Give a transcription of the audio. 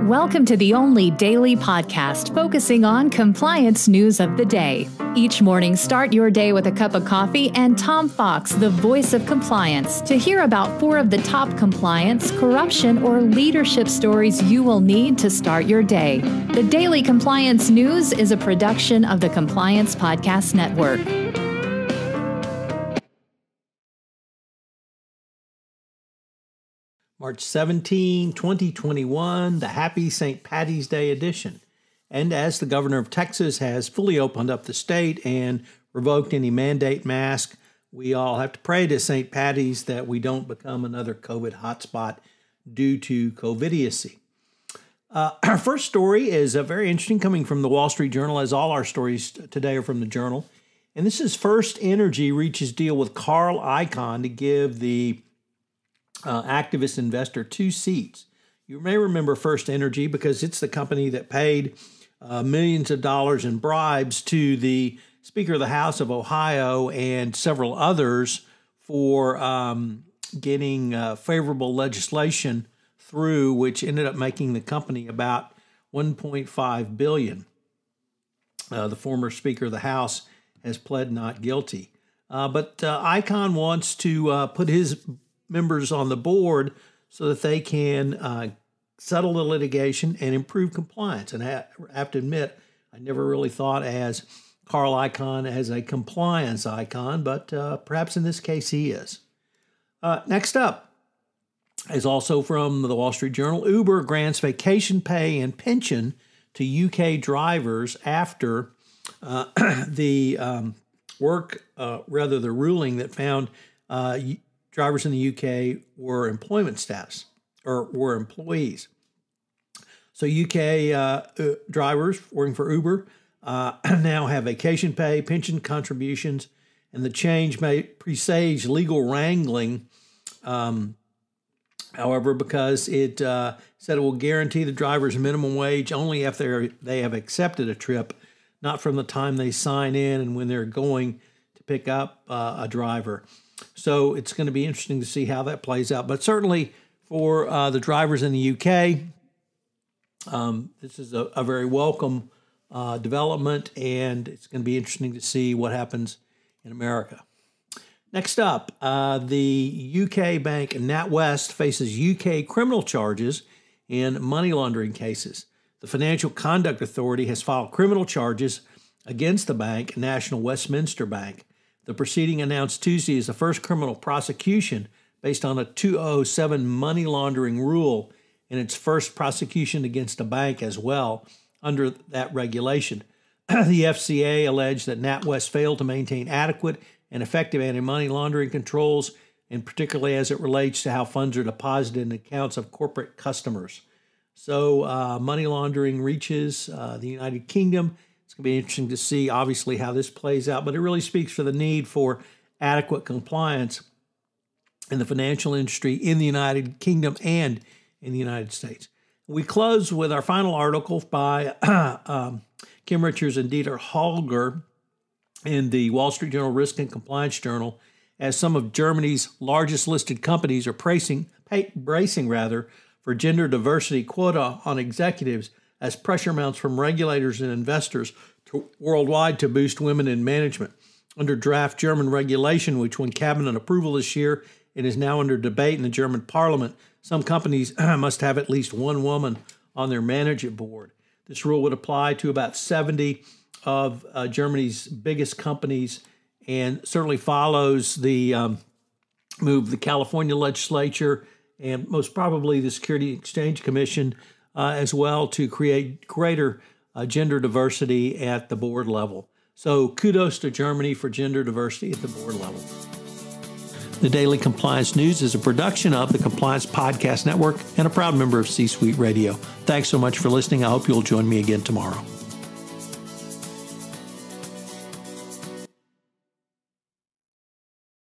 Welcome to the only daily podcast focusing on compliance news of the day. Each morning, start your day with a cup of coffee and Tom Fox, the voice of compliance, to hear about 4 of the top compliance, corruption, or leadership stories you will need to start your day. The Daily Compliance News is a production of the Compliance Podcast Network. March 17, 2021, the Happy St. Patty's Day edition. And as the governor of Texas has fully opened up the state and revoked any mandate mask, we all have to pray to St. Patty's that we don't become another COVID hotspot due to COVIDiocy. Our first story is very interesting, coming from the Wall Street Journal, as all our stories today are from the Journal. And this is First Energy reaches deal with Carl Icahn to give the activist investor 2 seats. You may remember First Energy because it's the company that paid millions of dollars in bribes to the Speaker of the House of Ohio and several others for getting favorable legislation through, which ended up making the company about $1.5 billion. The former Speaker of the House has pled not guilty. But Icahn wants to put his members on the board so that they can settle the litigation and improve compliance. And I have to admit, I never really thought as Carl Icahn as a compliance icon, but perhaps in this case he is. Next up is also from the Wall Street Journal. Uber grants vacation pay and pension to UK drivers after the ruling that found drivers in the UK were employment status or were employees. So UK drivers working for Uber now have vacation pay, pension contributions, and the change may presage legal wrangling. However, because it said it will guarantee the drivers minimum wage only if they have accepted a trip, not from the time they sign in and when they're going to pick up a driver. So it's going to be interesting to see how that plays out. But certainly for the drivers in the UK, this is a very welcome development, and it's going to be interesting to see what happens in America. Next up, the UK bank NatWest faces UK criminal charges in money laundering cases. The Financial Conduct Authority has filed criminal charges against the bank, National Westminster Bank. The proceeding, announced Tuesday, is the first criminal prosecution based on a 2007 money laundering rule, and its first prosecution against a bank as well under that regulation. The FCA alleged that NatWest failed to maintain adequate and effective anti-money laundering controls, and particularly as it relates to how funds are deposited in accounts of corporate customers. So money laundering reaches the United Kingdom. It's going to be interesting to see, obviously, how this plays out, but it really speaks for the need for adequate compliance in the financial industry in the United Kingdom and in the United States. We close with our final article by Kim Richards and Dieter Holger in the Wall Street Journal Risk and Compliance Journal, as some of Germany's largest listed companies are bracing for gender diversity quota on executives as pressure mounts from regulators and investors worldwide to boost women in management. Under draft German regulation, which won cabinet approval this year and is now under debate in the German parliament, some companies must have at least one woman on their management board. This rule would apply to about 70 of Germany's biggest companies, and certainly follows the move of the California legislature and most probably the Securities and Exchange Commission as well, to create greater gender diversity at the board level. So kudos to Germany for gender diversity at the board level. The Daily Compliance News is a production of the Compliance Podcast Network and a proud member of C-Suite Radio. Thanks so much for listening. I hope you'll join me again tomorrow.